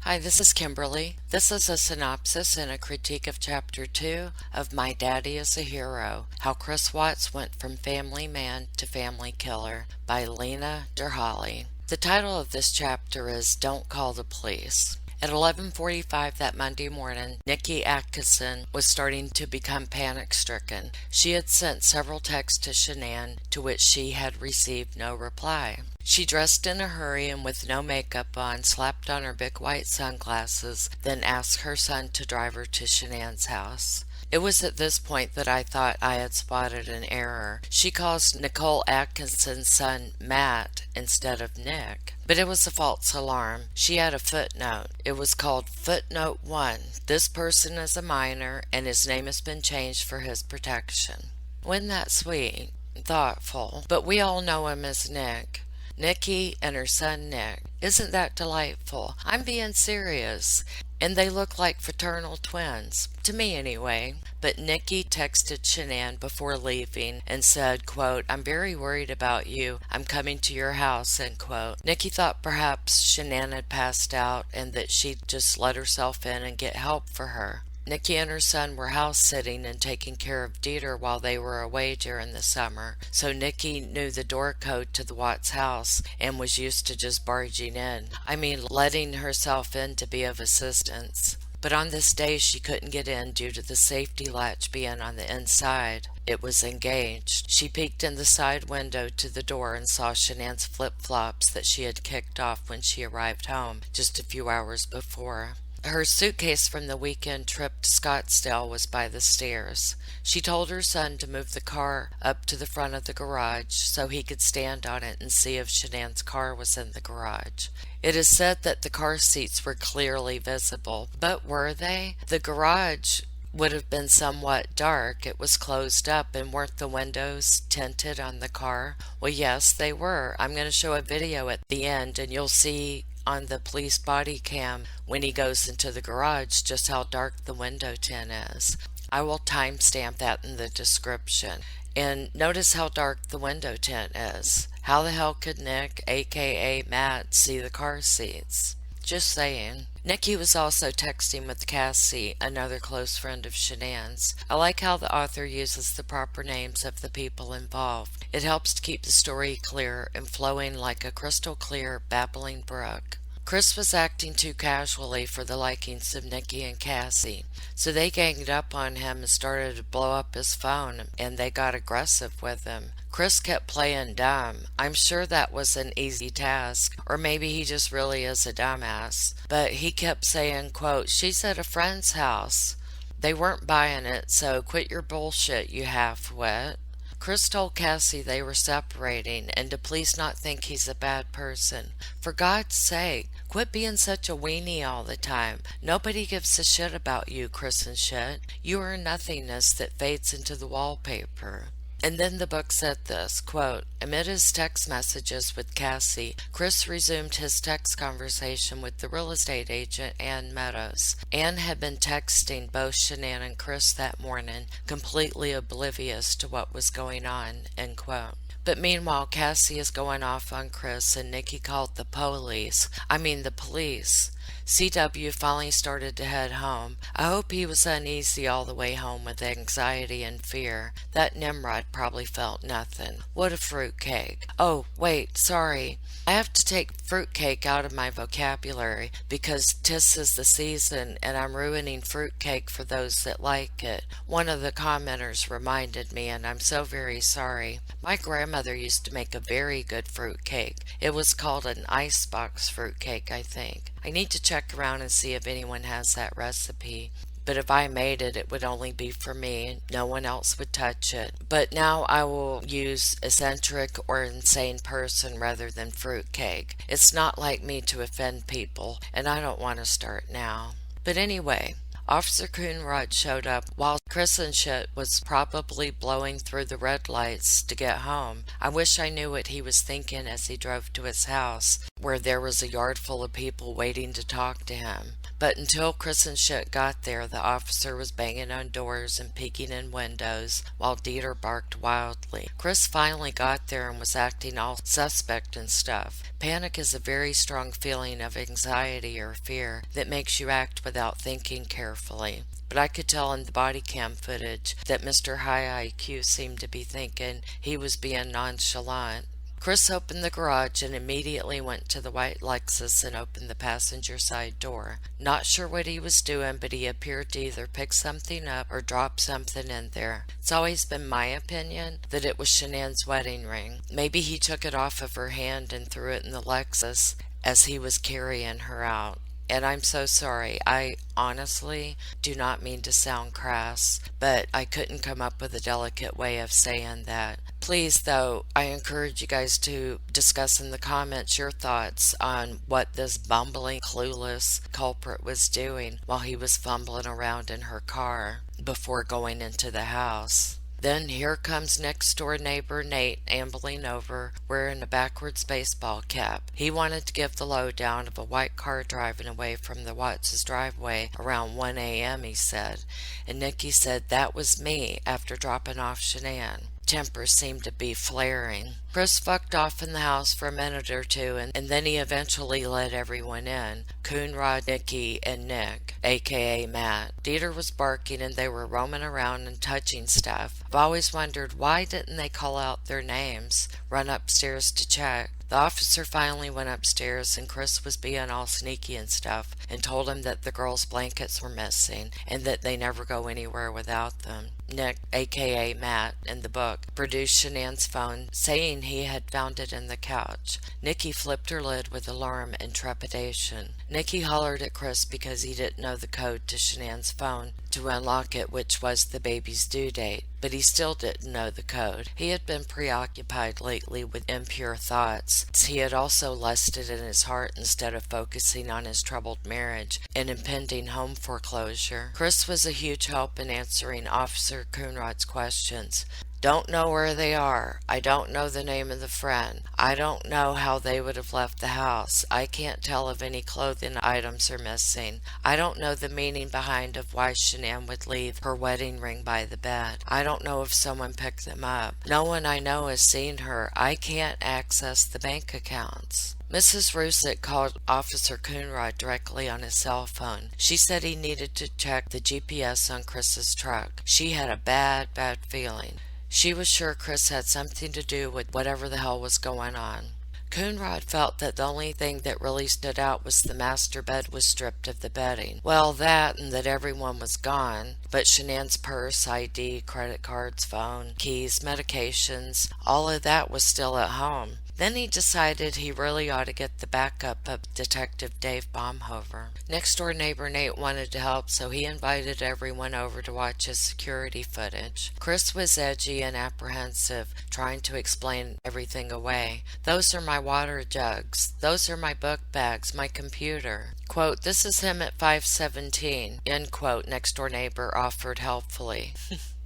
Hi, this is Kimberly. This is a synopsis and a critique of Chapter 2 of My Daddy is a Hero, How Chris Watts Went from Family Man to Family Killer by Lena, Derhally. The title of this chapter is Don't Call the Police. At 11:45 that Monday morning, Nikki Atkinson was starting to become panic-stricken. She had sent several texts to Shanann, to which she had received no reply. She dressed in a hurry and with no makeup on, slapped on her big white sunglasses, then asked her son to drive her to Shanann's house. It was at this point that I thought I had spotted an error. She calls Nicole Atkinson's son Matt instead of Nick. But it was a false alarm. She had a footnote. It was called Footnote 1. This person is a minor and his name has been changed for his protection. Wasn't that sweet? Thoughtful. But we all know him as Nick. Nikki and her son Nick. Isn't that delightful? I'm being serious. And they look like fraternal twins. To me anyway. But Nikki texted Shanann before leaving and said, quote, I'm very worried about you. I'm coming to your house, end quote. Nikki thought perhaps Shanann had passed out and that she'd just let herself in and get help for her. Nikki and her son were house sitting and taking care of Dieter while they were away during the summer, so Nikki knew the door code to the Watts house and was used to just barging in. Letting herself in to be of assistance. But on this day she couldn't get in due to the safety latch being on the inside. It was engaged. She peeked in the side window to the door and saw Shanann's flip-flops that she had kicked off when she arrived home just a few hours before. Her suitcase from the weekend trip to Scottsdale was by the stairs. She told her son to move the car up to the front of the garage so he could stand on it and see if Shanann's car was in the garage. It is said that the car seats were clearly visible, but were they? The garage would have been somewhat dark. It was closed up, and weren't the windows tinted on the car? Well, yes, they were. I'm going to show a video at the end, and you'll see on the police body cam when he goes into the garage just how dark the window tint is. I will timestamp that in the description. And notice how dark the window tint is. How the hell could Nick, aka Matt, see the car seats? Just saying. Nikki was also texting with Cassie, another close friend of Shanann's. I like how the author uses the proper names of the people involved. It helps to keep the story clear and flowing like a crystal clear, babbling brook. Chris was acting too casually for the likings of Nikki and Cassie, so they ganged up on him and started to blow up his phone, and they got aggressive with him. Chris kept playing dumb. I'm sure that was an easy task, or maybe he just really is a dumbass. But he kept saying, quote, she's at a friend's house. They weren't buying it, so quit your bullshit, you half-wit. Chris told Cassie they were separating and to please not think he's a bad person. For God's sake, quit being such a weenie all the time. Nobody gives a shit about you, Chris and shit. You are nothingness that fades into the wallpaper. And then the book said this, quote, amid his text messages with Cassie, Chris resumed his text conversation with the real estate agent, Ann Meadows. Ann had been texting both Shanann and Chris that morning, completely oblivious to what was going on, end quote. But meanwhile, Cassie is going off on Chris and Nikki called the police. CW finally started to head home. I hope he was uneasy all the way home with anxiety and fear. That Nimrod probably felt nothing. What a fruitcake. Oh, wait, sorry. I have to take fruitcake out of my vocabulary because 'tis is the season and I'm ruining fruitcake for those that like it. One of the commenters reminded me and I'm so very sorry. My grandmother used to make a very good fruitcake. It was called an icebox fruitcake, I think. I need to check around and see if anyone has that recipe. But if I made it, it would only be for me. No one else would touch it. But now I will use eccentric or insane person rather than fruitcake. It's not like me to offend people, and I don't want to start now. But anyway, Officer Coonrod showed up while Chris and shit was probably blowing through the red lights to get home. I wish I knew what he was thinking as he drove to his house, where there was a yard full of people waiting to talk to him. But until Chris and shit got there, the officer was banging on doors and peeking in windows while Dieter barked wildly. Chris finally got there and was acting all suspect and stuff. Panic is a very strong feeling of anxiety or fear that makes you act without thinking carefully. But I could tell in the body cam footage that Mr. High IQ seemed to be thinking he was being nonchalant. Chris opened the garage and immediately went to the white Lexus and opened the passenger side door. Not sure what he was doing, but he appeared to either pick something up or drop something in there. It's always been my opinion that it was Shanann's wedding ring. Maybe he took it off of her hand and threw it in the Lexus as he was carrying her out. And I'm so sorry. I honestly do not mean to sound crass, but I couldn't come up with a delicate way of saying that. Please, though, I encourage you guys to discuss in the comments your thoughts on what this bumbling, clueless culprit was doing while he was fumbling around in her car before going into the house. Then here comes next door neighbor Nate ambling over, wearing a backwards baseball cap. He wanted to give the lowdown of a white car driving away from the Watts' driveway around 1 a.m., he said. And Nikki said that was me after dropping off Shanann. Temper seemed to be flaring. Chris fucked off in the house for a minute or two, and then he eventually let everyone in. Coonrod, Nikki, and Nick, a.k.a. Matt. Dieter was barking and they were roaming around and touching stuff. I've always wondered, why didn't they call out their names, run upstairs to check? The officer finally went upstairs and Chris was being all sneaky and stuff and told him that the girls' blankets were missing and that they never go anywhere without them. Nick, aka Matt, in the book, produced Shanann's phone, saying he had found it in the couch. Nikki flipped her lid with alarm and trepidation. Nikki hollered at Chris because he didn't know the code to Shanann's phone to unlock it, which was the baby's due date, but he still didn't know the code. He had been preoccupied lately with impure thoughts. He had also lusted in his heart instead of focusing on his troubled marriage and impending home foreclosure. Chris was a huge help in answering Officer Coonrod's questions. Don't know where they are. I don't know the name of the friend. I don't know how they would have left the house. I can't tell if any clothing items are missing. I don't know the meaning behind of why Shanann would leave her wedding ring by the bed. I don't know if someone picked them up. No one I know has seen her. I can't access the bank accounts. Mrs. Rusick called Officer Coonrod directly on his cell phone. She said he needed to check the GPS on Chris's truck. She had a bad feeling. She was sure Chris had something to do with whatever the hell was going on. Coonrod felt that the only thing that really stood out was the master bed was stripped of the bedding. Well, that and that everyone was gone, but Shanann's purse, ID, credit cards, phone, keys, medications, all of that was still at home. Then he decided he really ought to get the backup of Detective Dave Baumhover. Next door neighbor Nate wanted to help, so he invited everyone over to watch his security footage. Chris was edgy and apprehensive, trying to explain everything away. Those are my water jugs. Those are my book bags, my computer. Quote, this is him at 517, end quote, next door neighbor offered helpfully.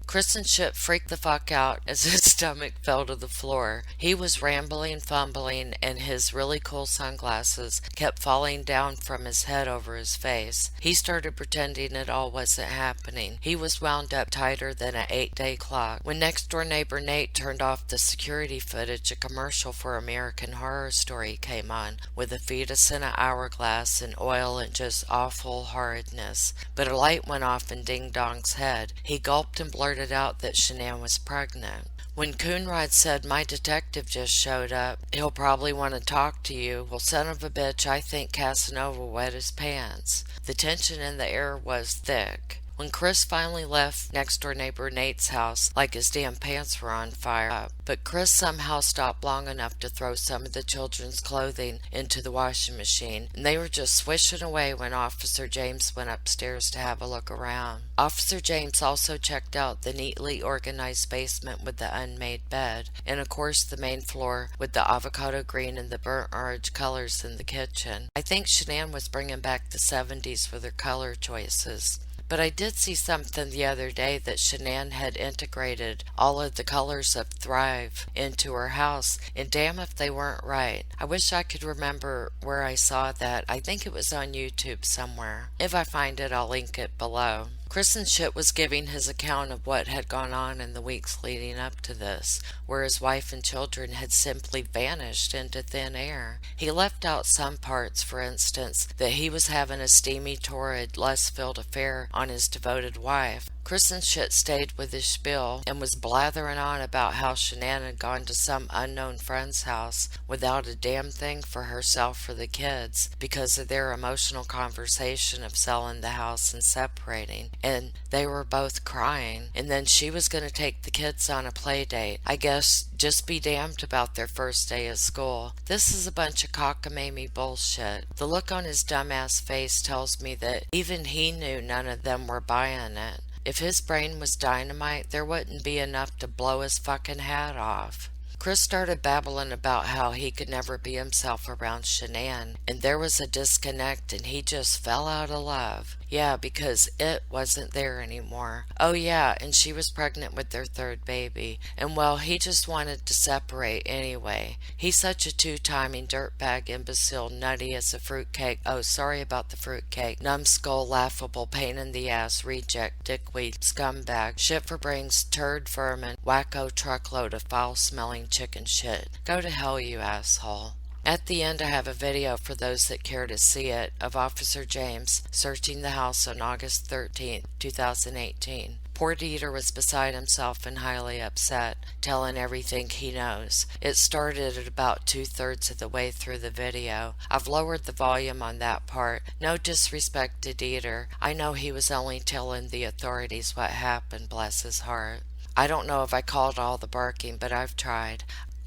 Chris and Chip freaked the fuck out as his stomach fell to the floor. He was rambling, fumbling, and his really cool sunglasses kept falling down from his head over his face. He started pretending it all wasn't happening. He was wound up tighter than an 8-day clock. When next door neighbor Nate turned off the security footage, a commercial for American Horror Story came on, with a fetus in an hourglass and oil and just awful horridness. But a light went off in Ding Dong's head. He gulped and blurted out that Shanann was pregnant. When Coonrod said, my detective just showed up, he'll probably want to talk to you. Well, son of a bitch, I think Casanova wet his pants. The tension in the air was thick. When Chris finally left next door neighbor Nate's house, like his damn pants were on fire, but Chris somehow stopped long enough to throw some of the children's clothing into the washing machine, and they were just swishing away when Officer James went upstairs to have a look around. Officer James also checked out the neatly organized basement with the unmade bed, and of course the main floor with the avocado green and the burnt orange colors in the kitchen. I think Shanann was bringing back the 70s with her color choices. But I did see something the other day that Shanann had integrated all of the colors of Thrive into her house, and damn if they weren't right. I wish I could remember where I saw that. I think it was on YouTube somewhere. If I find it, I'll link it below. Kristen Schitt was giving his account of what had gone on in the weeks leading up to this, where his wife and children had simply vanished into thin air. He left out some parts, for instance, that he was having a steamy, torrid, lust-filled affair on his devoted wife. Kristen Schitt stayed with his spiel and was blathering on about how Shanann had gone to some unknown friend's house without a damn thing for herself or the kids because of their emotional conversation of selling the house and separating. And they were both crying. And then she was going to take the kids on a play date. I guess just be damned about their first day of school. This is a bunch of cockamamie bullshit. The look on his dumbass face tells me that even he knew none of them were buying it. If his brain was dynamite, there wouldn't be enough to blow his fucking hat off. Chris started babbling about how he could never be himself around Shanann, and there was a disconnect and he just fell out of love. Yeah, because it wasn't there anymore. Oh yeah, and she was pregnant with their third baby. And well, he just wanted to separate anyway. He's such a two-timing dirtbag, imbecile, nutty as a fruitcake. Oh, sorry about the fruitcake. Numbskull, laughable, pain in the ass, reject, dickweed, scumbag, shit for brains, turd vermin, wacko truckload of foul-smelling chicken shit. Go to hell, you asshole. At the end, I have a video for those that care to see it of Officer James searching the house on August 13th, 2018. Poor Dieter was beside himself and highly upset, telling everything he knows. It started at about 2/3 of the way through the video. I've lowered the volume on that part. No disrespect to Dieter. I know he was only telling the authorities what happened, bless his heart. I don't know if I called all the barking, but I've tried.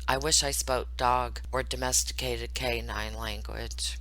I wish I spoke dog or domesticated canine language.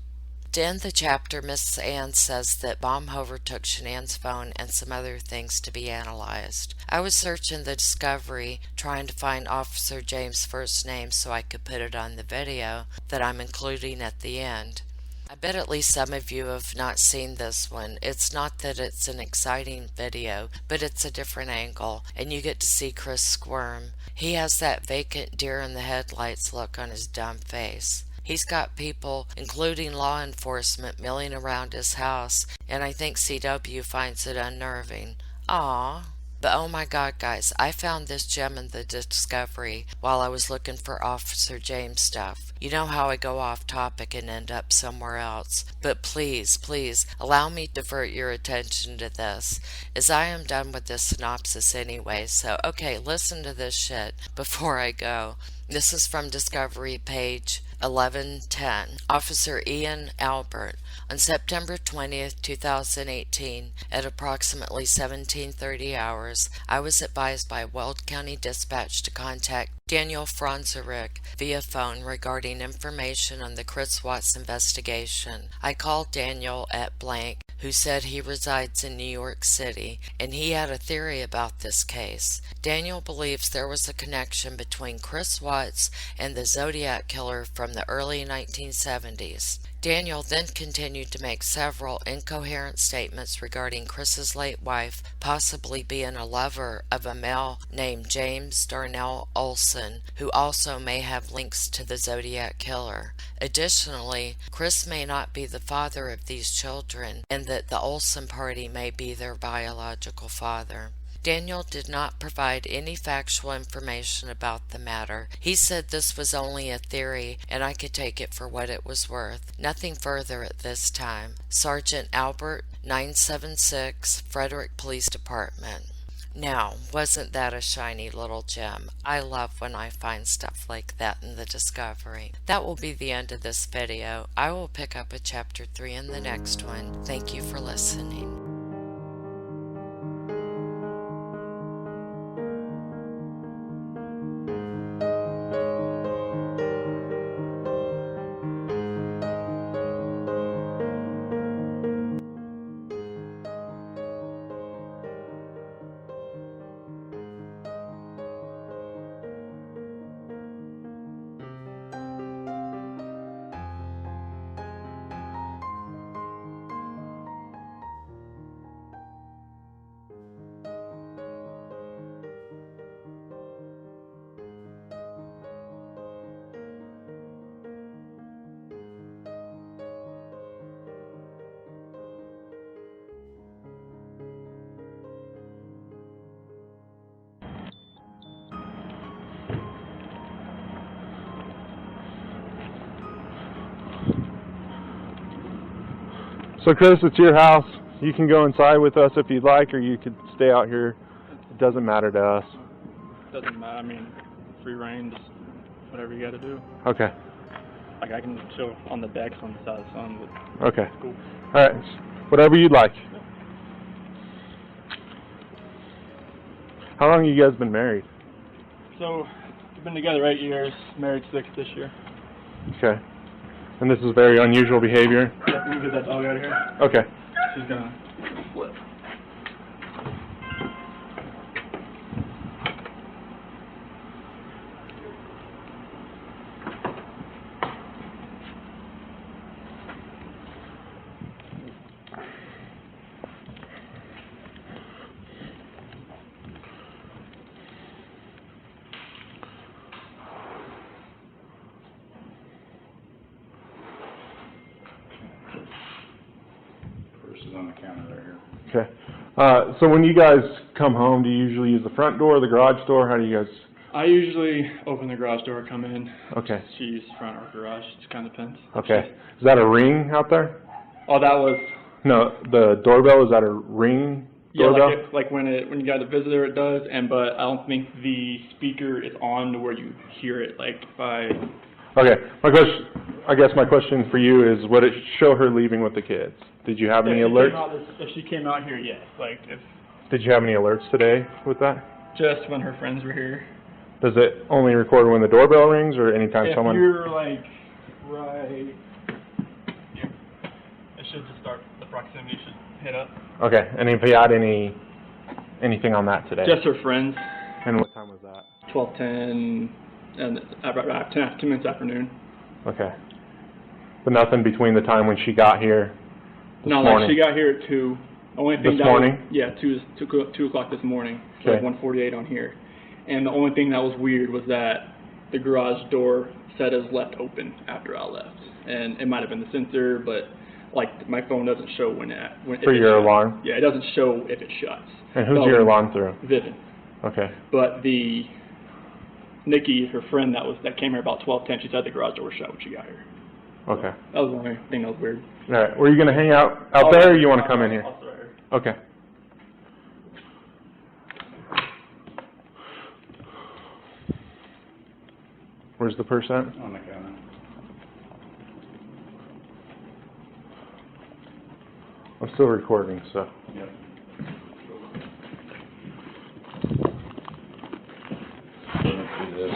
To end the chapter, Miss Ann says that Baumhover took Shanann's phone and some other things to be analyzed. I was searching the Discovery, trying to find Officer James' first name so I could put it on the video that I'm including at the end. I bet at least some of you have not seen this one. It's not that it's an exciting video, but it's a different angle, and you get to see Chris squirm. He has that vacant deer in the headlights look on his dumb face. He's got people, including law enforcement, milling around his house, and I think CW finds it unnerving. Aww. But oh my god, guys, I found this gem in the Discovery while I was looking for Officer James stuff. You know how I go off topic and end up somewhere else. But please, please, allow me to divert your attention to this, as I am done with this synopsis anyway, so okay, listen to this shit before I go. This is from Discovery, page 1110. Officer Ian Albert. On September 20th, 2018, at approximately 17:30 hours, I was advised by Weld County Dispatch to contact Daniel Franzarek via phone regarding information on the Chris Watts investigation. I called Daniel at blank, who said he resides in New York City, and he had a theory about this case. Daniel believes there was a connection between Chris Watts and the Zodiac killer from the early 1970s. Daniel then continued to make several incoherent statements regarding Chris's late wife possibly being a lover of a male named James Darnell Olson, who also may have links to the Zodiac killer. Additionally, Chris may not be the father of these children, and that the Olson party may be their biological father. Daniel did not provide any factual information about the matter. He said this was only a theory and I could take it for what it was worth. Nothing further at this time. Sergeant Albert, 976, Frederick Police Department. Now, wasn't that a shiny little gem? I love when I find stuff like that in the Discovery. That will be the end of this video. I will pick up at chapter 3 in the next one. Thank you for listening. So Chris, it's your house. You can go inside with us if you'd like, or you could stay out here. It doesn't matter to us. Doesn't matter. I mean, free reign, just whatever you got to do. Okay. Like, I can chill on the decks on the side of the sun, but Okay. it's cool. All right. Whatever you'd like. How long have you guys been married? So, we've been together 8 years, married 6 this year. Okay. And this is very unusual behavior? Yeah, we can get that dog out of here. Okay. She's gonna flip. On the counter right here. Okay. So when you guys come home, do you usually use the front door or the garage door? How do you guys? I usually open the garage door, come in. Okay. She uses front or garage. It kind of depends. Okay. Is that a ring out there? Oh, that was. No, the doorbell, is that a ring doorbell? Yeah, like when you got a visitor, it does. But I don't think the speaker is on to where you hear it. Like if I. Okay. I guess my question for you is, would it show her leaving with the kids? Did you have any alerts? If she came out here, yes. Like if. Did you have any alerts today with that? Just when her friends were here. Does it only record when the doorbell rings, or anytime someone? If you're like right here, it should just start. The proximity should hit up. Okay. And if you had anything on that today? Just her friends. And what time was that? 12:10 and about 10 minutes afternoon. Okay. But nothing between the time when she got here this morning? No, she got here at 2. Only thing this morning? Yeah, 2 o'clock this morning. Okay. Like 1:48 on here. And the only thing that was weird was that the garage door said it was left open after I left. And it might have been the sensor, but like my phone doesn't show when For your alarm? Yeah, it doesn't show if it shuts. And who's your alarm through? Vivian. Okay. But Nikki, her friend that came here about 12:10, she said the garage door was shut when she got here. Okay. That was the only thing that was weird. All right. Were you going to hang out there, or you want to come in here? I'll sit right here. Okay. Where's the purse at? On the counter. I'm still recording, so. Yep. Let's do this.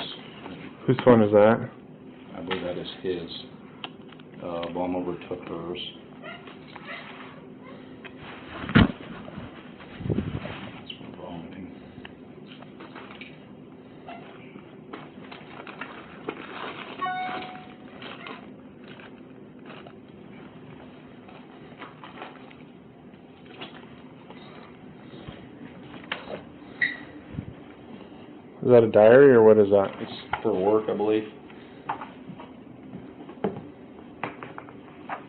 Whose phone is that? I believe that is his. Mom overtook hers. That's for vomiting. Is that a diary, or what is that? It's for work, I believe.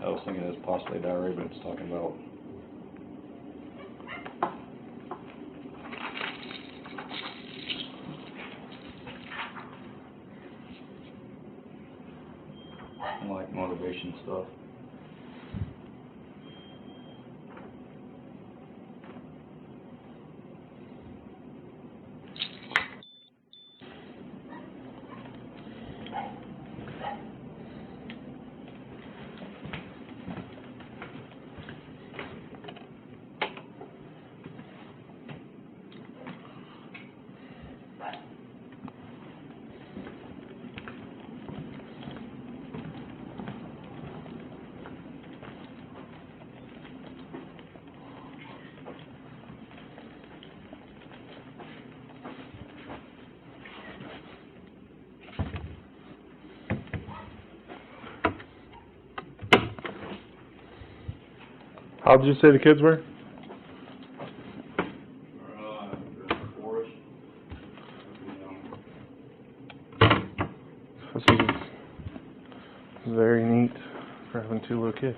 I was thinking it's possibly a diary, but it's talking about like motivation stuff. How did you say the kids were? This is very neat for having 2 little kids.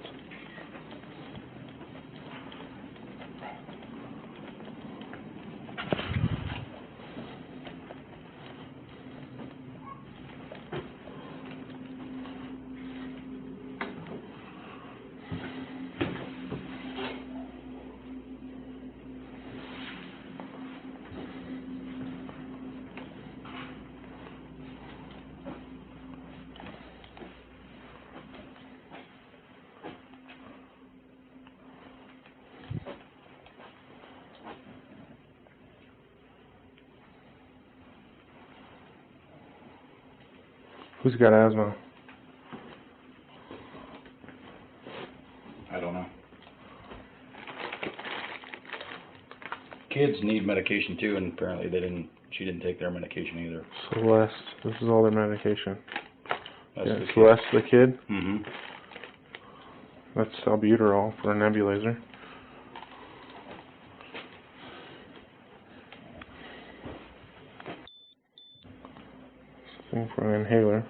Who's got asthma? I don't know. Kids need medication too, and apparently she didn't take their medication either. Celeste. This is all their medication. That's Yeah, the kid. Celeste, the kid. Mm-hmm. That's albuterol for a nebulizer. Thing for an inhaler.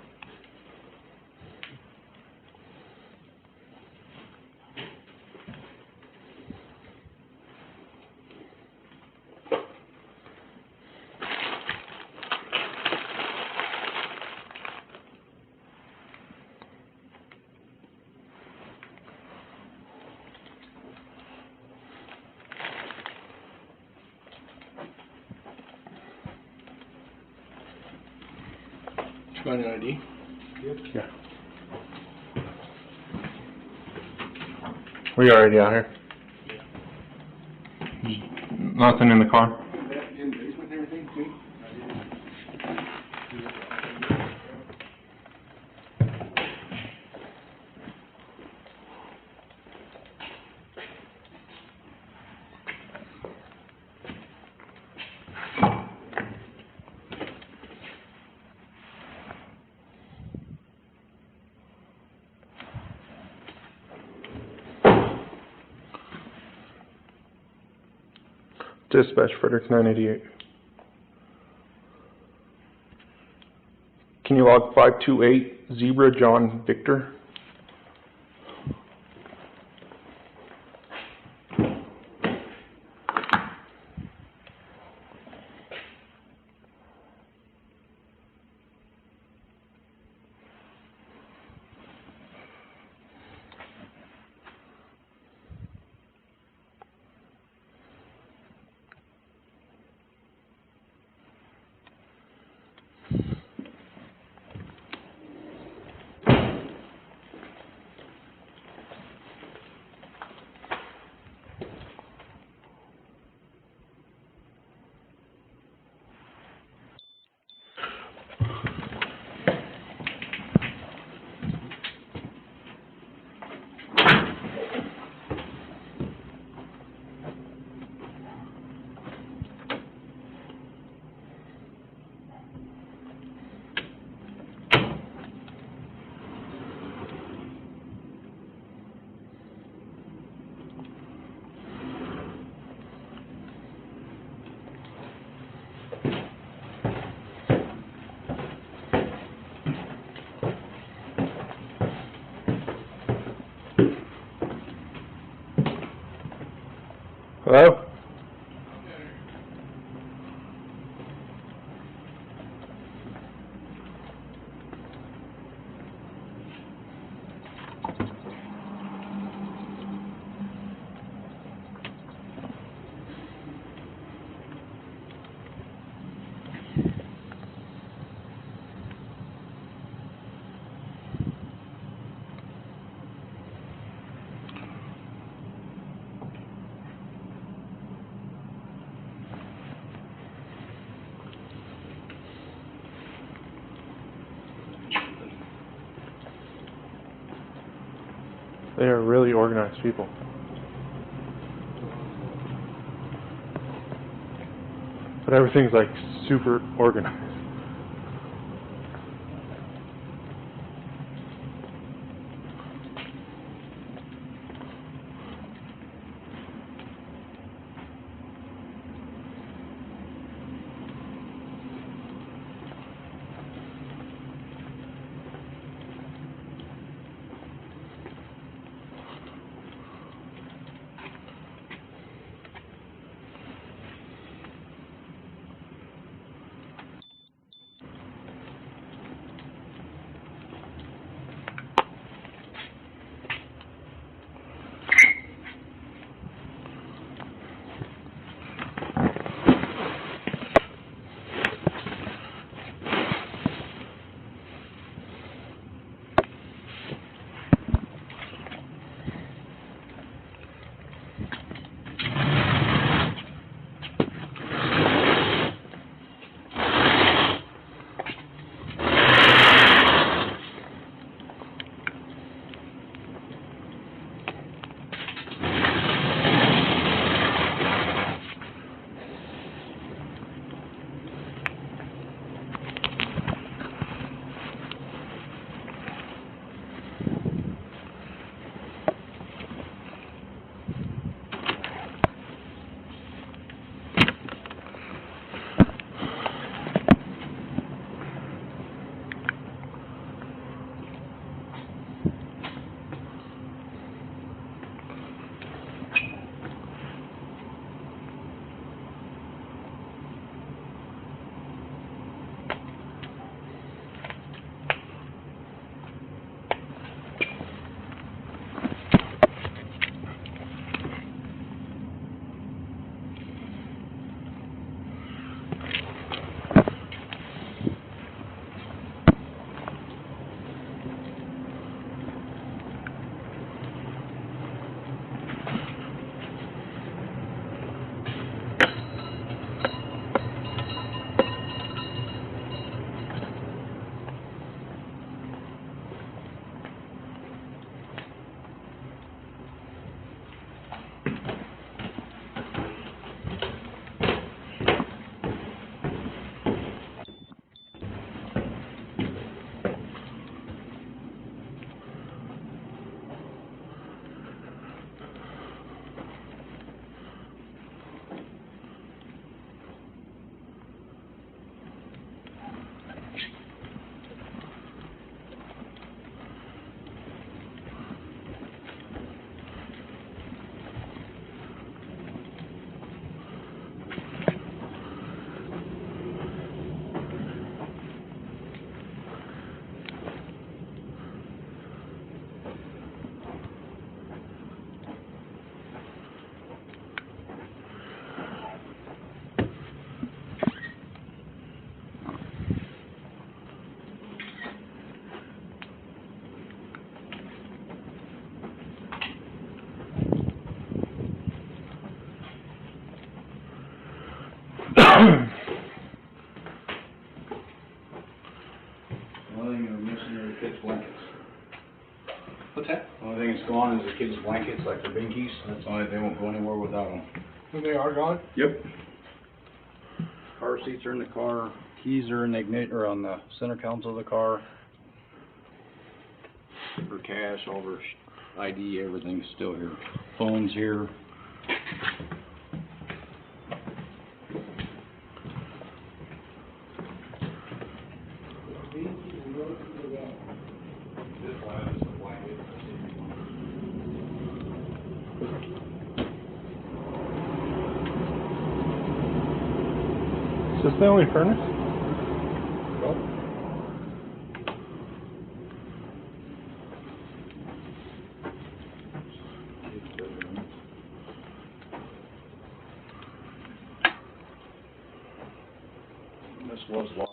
Find an ID? Yeah. We already out here. Nothing in the car. In the basement and everything, too? Dispatch Frederick 988. Can you log 528 Zebra John Victor? Hello? They are really organized people. But everything's like super organized. gone is the kids' blankets, like their binkies. That's why they won't go anywhere without them. And they are gone? Yep. Car seats are in the car. Keys are in the or on the center console of the car. For cash, all their ID, everything's still here. Phone's here. Is this the only furnace? This was locked.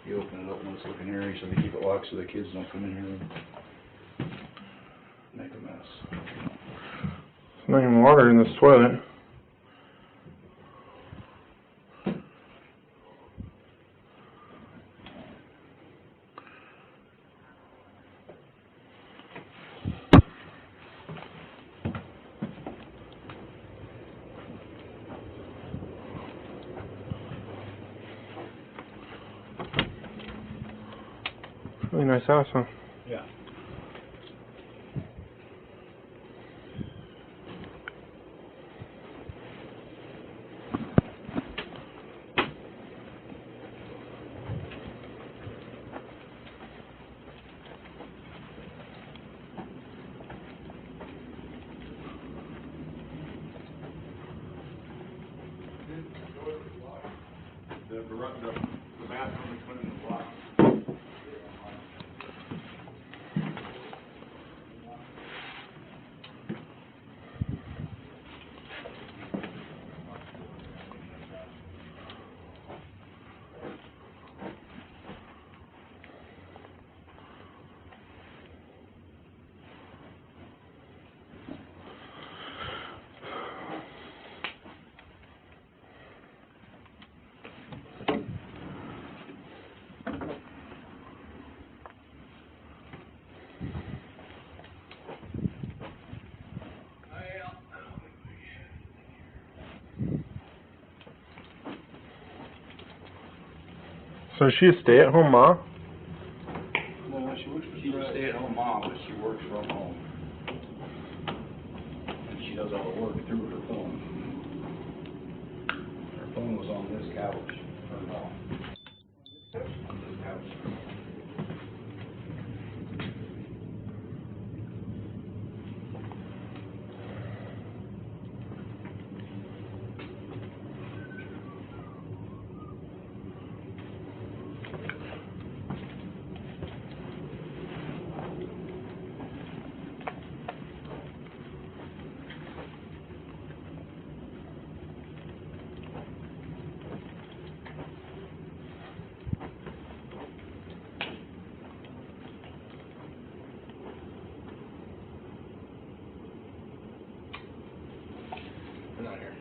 You open it up and it's looking here, so they keep it locked so the kids don't come in here and make a mess. There's not even water in this toilet. Really nice house, huh? Yeah. The bathroom is in the block. So is she a stay-at-home mom? No, she works for She's a stay-at-home mom, but she works from home. And she does all the work through her phone. Her phone was on this couch, turned off. On this couch. They're not here.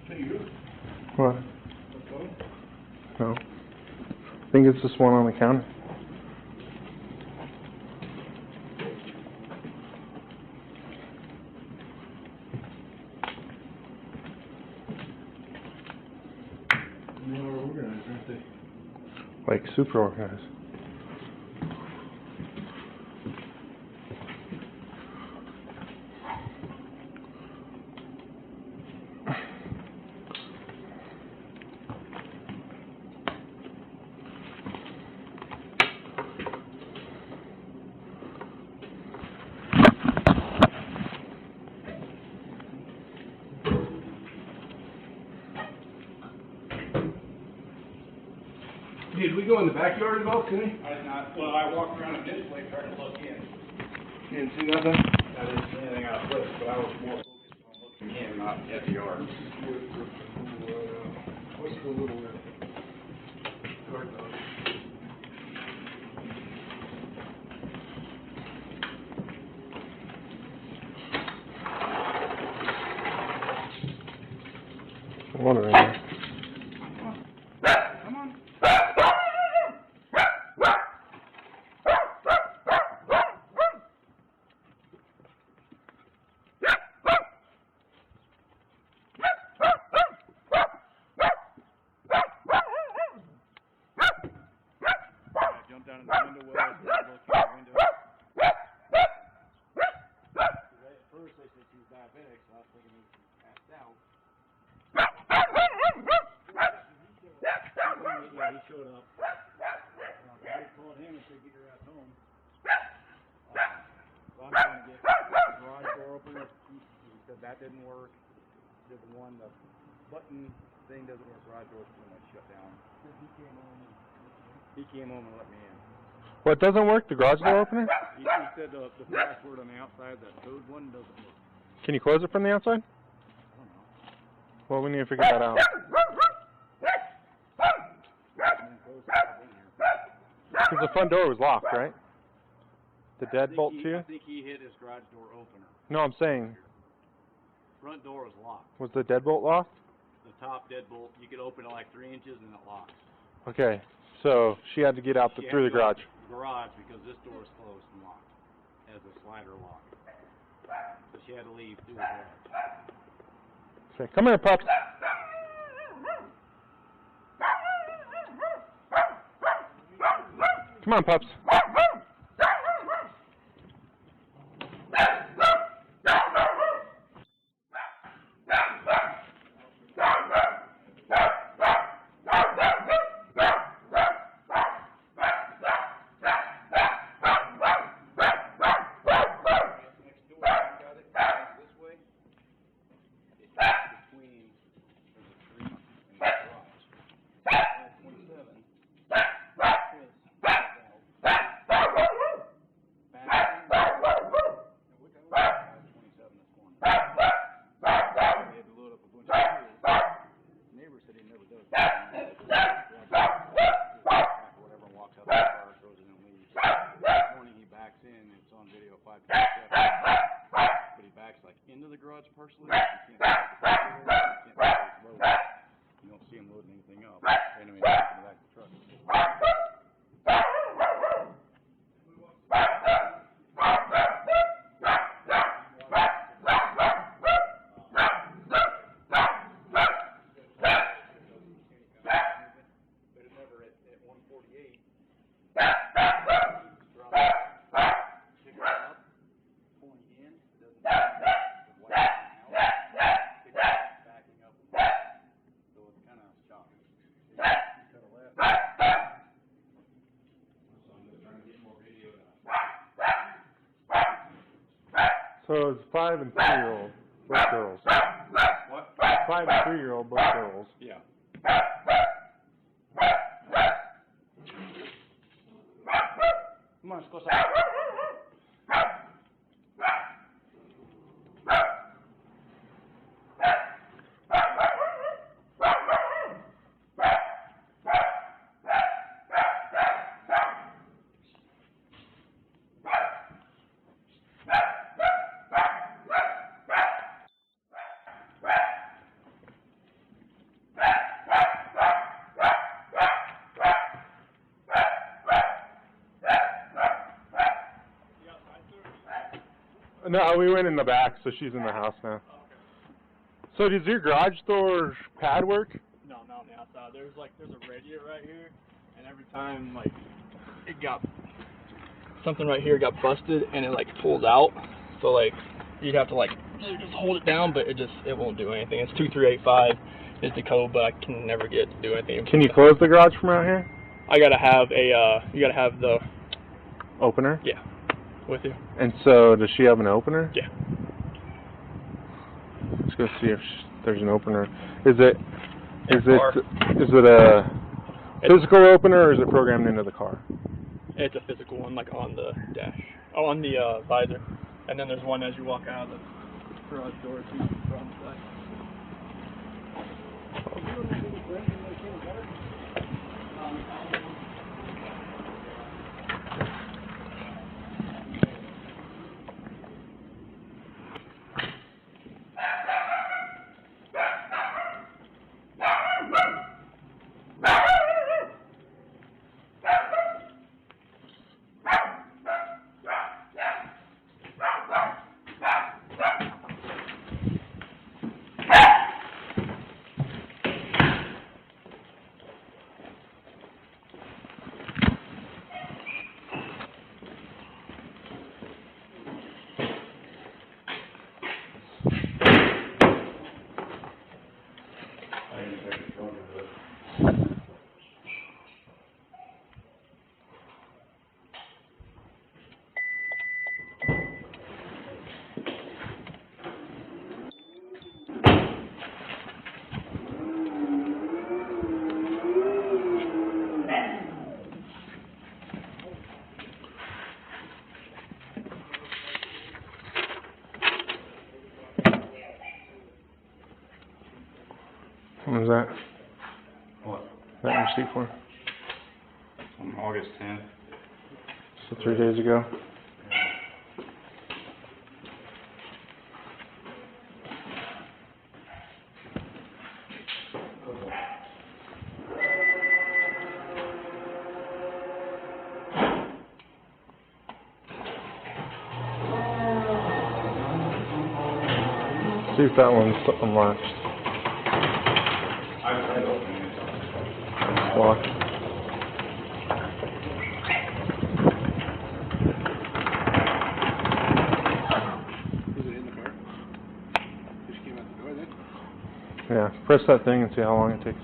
Is that you? What? The phone? No. I think it's this one on the counter. They are organized, aren't they? Like, super organized. Did we go in the backyard at all, Kenny? I did not, well, I walked around the display trying to look in. You didn't see nothing? I didn't see anything out of place, but I was more focused on looking in, not at the yard. What's the little Water in there. Come on. Jump down in the window well, look through the window. At first they said she was diabetic, so I was thinking he was passed out. Yeah, he showed up. I called him and said, get her out home. So I'm trying to get the garage door opener. He said that didn't work. Did the one, the button thing doesn't work. Garage door's pretty much shut down. He came home and let me in. What doesn't work? The garage door opener? He said the password on the outside, that code one, doesn't work. Can you close it from the outside? I don't know. Well, we need to figure that out. Because the front door was locked, right? The deadbolt too? I think he hit his garage door opener. No, I'm saying, Front door is locked. was the deadbolt locked? The top deadbolt, you could open it like 3 inches and it locks. Okay, so she had to get out through the garage. Garage, because this door is closed and locked. It has a slider lock. So she had to leave through the garage. Okay, come here, pups. Come on, pups. So it's 5 and 3-year-old, both girls. What? 5 and 3-year-old, both girls. Yeah. Come on, let's go outside. No, we went in the back, so she's in the house now. So does your garage door pad work? No, not on the outside. There's a radiator right here, and every time something right here got busted, and it pulls out. So you'd have to just hold it down, but it won't do anything. It's 2385 is the code, but I can never get it to do anything. Can you close the garage from out here? I gotta have you gotta have the Opener? Yeah, with you. And so does she have an opener? Yeah. Let's go see if there's an opener. Is it a physical opener, or is it programmed into the car? It's a physical one, on the dash. Oh, on the visor. And then there's one as you walk out of the garage door too, from the side. that? What? That receipt for? On August 10th. So 3 days ago. See if that one's unlatched. I tried opening it. It's locked. Is it in the car? Just came out the door then? Yeah, press that thing and see how long it takes.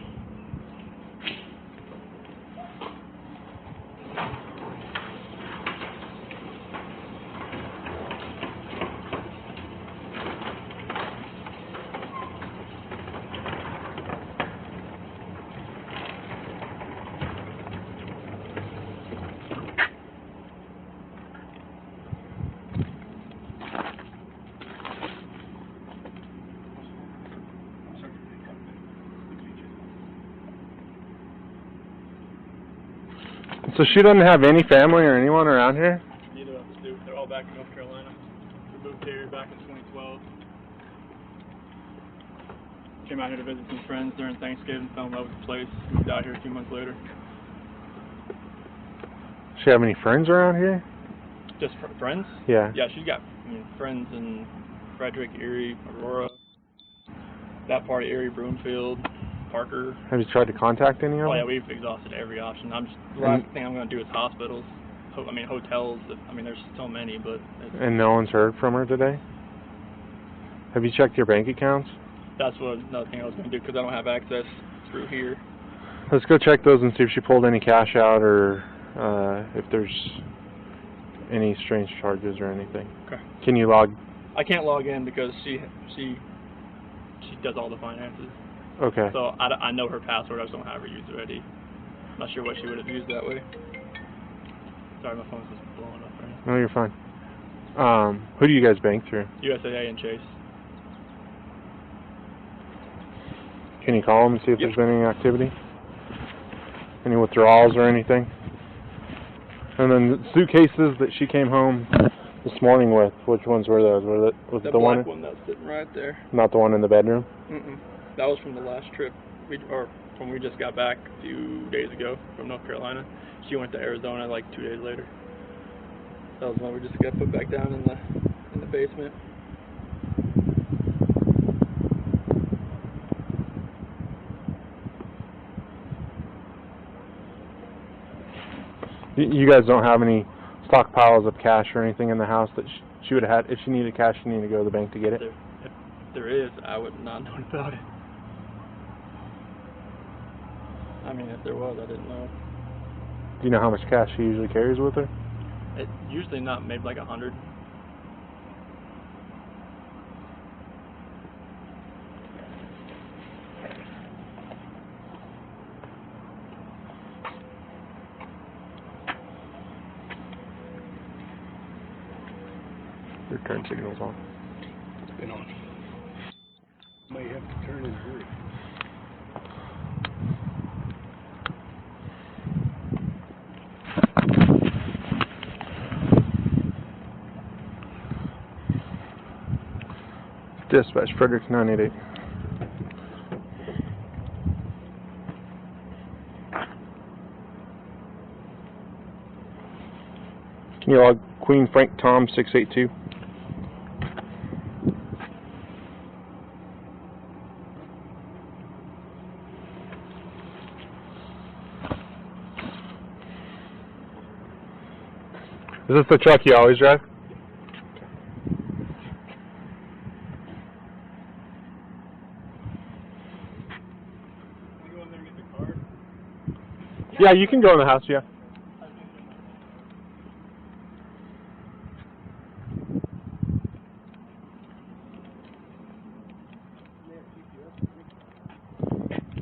So she doesn't have any family or anyone around here? Neither of us do. They're all back in North Carolina. We moved here back in 2012. Came out here to visit some friends during Thanksgiving, fell in love with the place, moved out here 2 months later. She have any friends around here? Just friends? Yeah. Yeah, she's got friends in Frederick, Erie, Aurora, that part of Erie, Broomfield, Parker. Have you tried to contact any of them? Oh yeah, we've exhausted every option. The last thing I'm going to do is hospitals. Hotels. There's so many, but And no one's heard from her today? Have you checked your bank accounts? that's another thing I was going to do because I don't have access through here. Let's go check those and see if she pulled any cash out or if there's any strange charges or anything. Okay. Can you log? I can't log in because she does all the finances. Okay. So I know her password. I just don't have her used already. Not sure what she would have used that way. Sorry, my phone's just blowing up right now. No, you're fine. Who do you guys bank through? USAA and Chase. Can you call them and see if Yep. there's been any activity? Any withdrawals or anything? And then the suitcases that she came home this morning with, which ones were those? Was The it the black one? one that's sitting right there. Not the one in the bedroom? Mm-mm. That was from the last trip, when we just got back a few days ago from North Carolina. She went to Arizona like 2 days later. That was one we just got put back down in the basement. You guys don't have any stockpiles of cash or anything in the house that she would have had? If she needed cash, she needed to go to the bank to get it? If there is, I would not know about it. If there was, I didn't know. Do you know how much cash she usually carries with her? It usually not, maybe like 100. Your turn signal's on. It's been on. Might have to turn and hurry. Dispatch, Frederick 988. Can you log Queen Frank Tom 682? Is this the truck you always drive? Yeah, you can go in the house, yeah.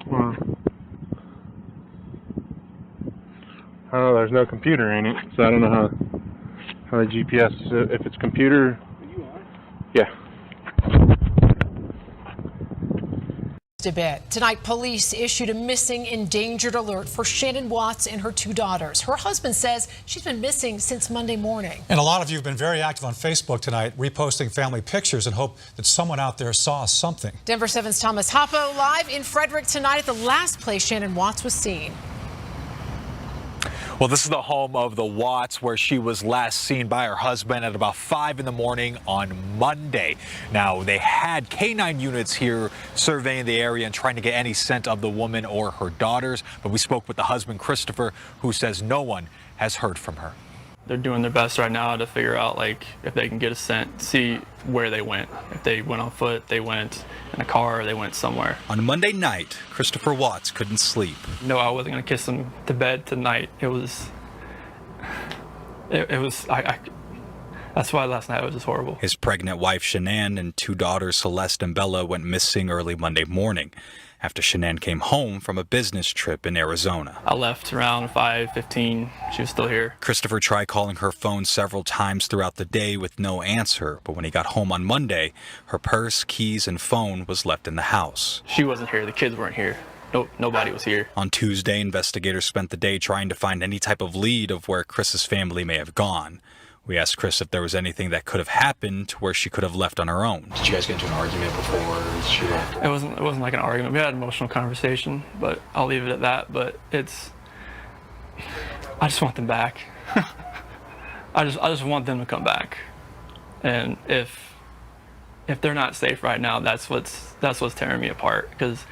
Wow. I don't know, there's no computer in it, so I don't know how the GPS, if it's computer. Are you on? Yeah. A bit. Tonight, police issued a missing endangered alert for Shannon Watts and her 2 daughters. Her husband says she's been missing since Monday morning. And a lot of you have been very active on Facebook tonight, reposting family pictures and hope that someone out there saw something. Denver 7's Thomas Hoppo live in Frederick tonight at the last place Shannon Watts was seen. Well, this is the home of the Watts, where she was last seen by her husband at about 5 in the morning on Monday. Now, they had K-9 units here surveying the area and trying to get any scent of the woman or her daughters. But we spoke with the husband, Christopher, who says no one has heard from her. They're doing their best right now to figure out, like, if they can get a scent, see where they went. If they went on foot, they went in a car, or they went somewhere. On Monday night, Christopher Watts couldn't sleep. No, I wasn't going to kiss him to bed tonight. That's why last night was just horrible. His pregnant wife, Shanann, and 2 daughters, Celeste and Bella, went missing early Monday morning after Shanann came home from a business trip in Arizona. I left around 5:15. She was still here. Christopher tried calling her phone several times throughout the day with no answer, but when he got home on Monday, her purse, keys, and phone was left in the house. She wasn't here. The kids weren't here. Nope, nobody was here. On Tuesday, investigators spent the day trying to find any type of lead of where Chris's family may have gone. We asked Chris if there was anything that could have happened to where she could have left on her own. Did you guys get into an argument before she left? It wasn't like an argument. We had an emotional conversation, but I'll leave it at that. But I just want them back. I just want them to come back. And if they're not safe right now, that's what's tearing me apart. Because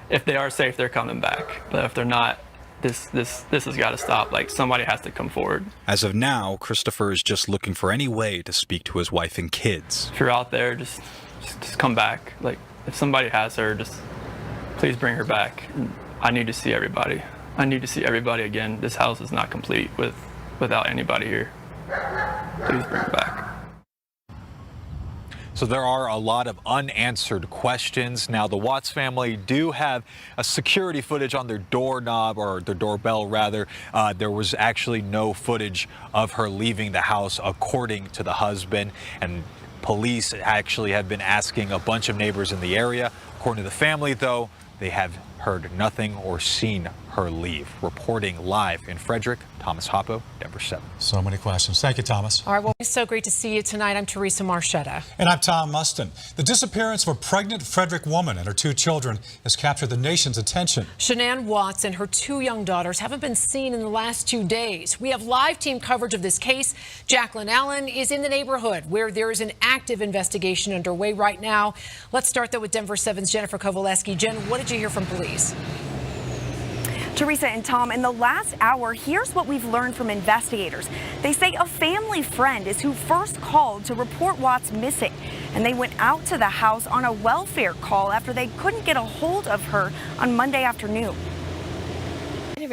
if they are safe, they're coming back. But if they're not, this has got to stop. Like, somebody has to come forward. As of now, Christopher is just looking for any way to speak to his wife and kids. If you're out there, just come back. Like, if somebody has her, just please bring her back. I need to see everybody. I need to see everybody again. This house is not complete without anybody here. Please bring her back. So there are a lot of unanswered questions. Now, the Watts family do have a security footage on their doorknob, or their doorbell rather. There was actually no footage of her leaving the house, according to the husband. And police actually have been asking a bunch of neighbors in the area. According to the family, though, they have heard nothing or seen her leave. Reporting live in Frederick, Thomas Hoppo, Denver 7. So many questions. Thank you, Thomas. All right, well, it's so great to see you tonight. I'm Teresa Marchetta. And I'm Tom Mustin. The disappearance of a pregnant Frederick woman and her 2 children has captured the nation's attention. Shanann Watts and her 2 young daughters haven't been seen in the last 2 days. We have live team coverage of this case. Jacqueline Allen is in the neighborhood where there is an active investigation underway right now. Let's start, though, with Denver 7's Jennifer Kovaleski. Jen, what did you hear from police? Teresa and Tom, in the last hour, here's what we've learned from investigators. They say a family friend is who first called to report Watts missing, and they went out to the house on a welfare call after they couldn't get a hold of her on Monday afternoon. In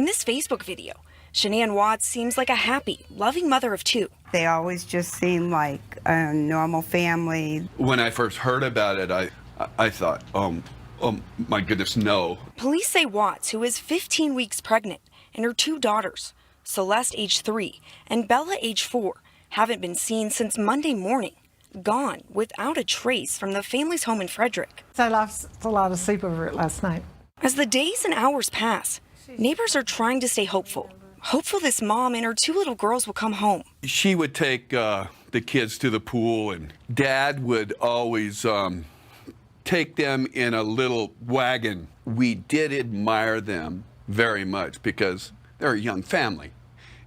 this Facebook video, Shanann Watts seems like a happy, loving mother of 2. They always just seem like a normal family. When I first heard about it, I thought, oh my goodness, no. Police say Watts, who is 15 weeks pregnant, and her 2 daughters, Celeste, age 3, and Bella, age 4, haven't been seen since Monday morning, gone without a trace from the family's home in Frederick. I lost a lot of sleep over it last night. As the days and hours pass, neighbors are trying to stay hopeful. Hopeful this mom and her 2 little girls will come home. She would take the kids to the pool, and Dad would always take them in a little wagon. We did admire them very much because they're a young family,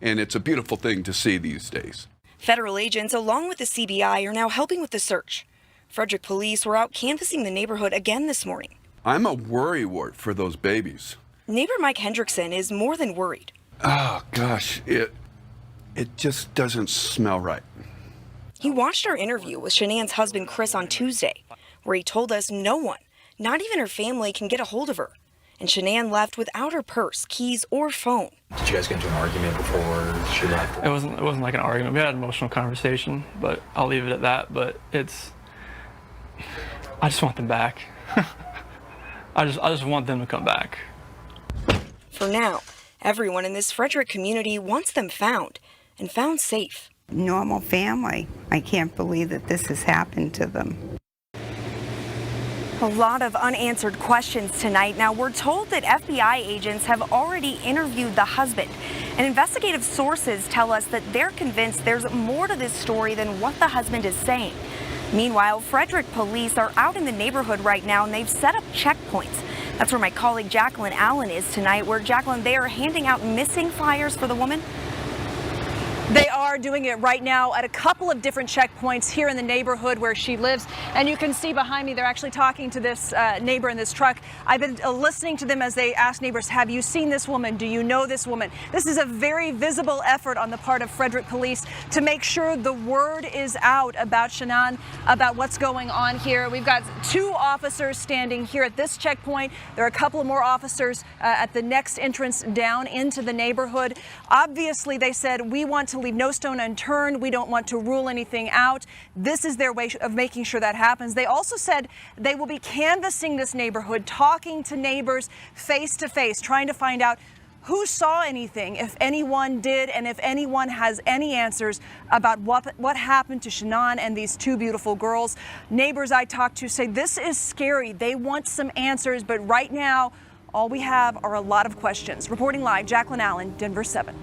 and it's a beautiful thing to see these days. Federal agents, along with the CBI, are now helping with the search. Frederick police were out canvassing the neighborhood again this morning. I'm a worrywart for those babies. Neighbor Mike Hendrickson is more than worried. Oh, gosh, it just doesn't smell right. He watched our interview with Shanann's husband, Chris, on Tuesday, where he told us no one, not even her family, can get a hold of her. And Shanann left without her purse, keys, or phone. Did you guys get into an argument before she left? It wasn't like an argument. We had an emotional conversation, but I'll leave it at that. But I just want them back. I just want them to come back. For now, everyone in this Frederick community wants them found, and found safe. Normal family. I can't believe that this has happened to them. A lot of unanswered questions tonight. Now, we're told that FBI agents have already interviewed the husband, and investigative sources tell us that they're convinced there's more to this story than what the husband is saying. Meanwhile, Frederick police are out in the neighborhood right now, and they've set up checkpoints. That's where my colleague Cheryln Cadle is tonight, where, Cheryln, they are handing out missing flyers for the woman. They are doing it right now at a couple of different checkpoints here in the neighborhood where she lives. And you can see behind me, they're actually talking to this neighbor in this truck. I've been listening to them as they ask neighbors, have you seen this woman? Do you know this woman? This is a very visible effort on the part of Frederick police to make sure the word is out about Shannon, about what's going on here. We've got 2 officers standing here at this checkpoint. There are a couple of more officers at the next entrance down into the neighborhood. Obviously, they said, we want to leave no stone unturned. We don't want to rule anything out. This is their way of making sure that happens. They also said they will be canvassing this neighborhood, talking to neighbors face to face, trying to find out who saw anything, if anyone did, and if anyone has any answers about what happened to Shannon and these 2 beautiful girls. Neighbors I talked to say this is scary. They want some answers, but right now, all we have are a lot of questions. Reporting live, Cheryln Cadle, Denver 7.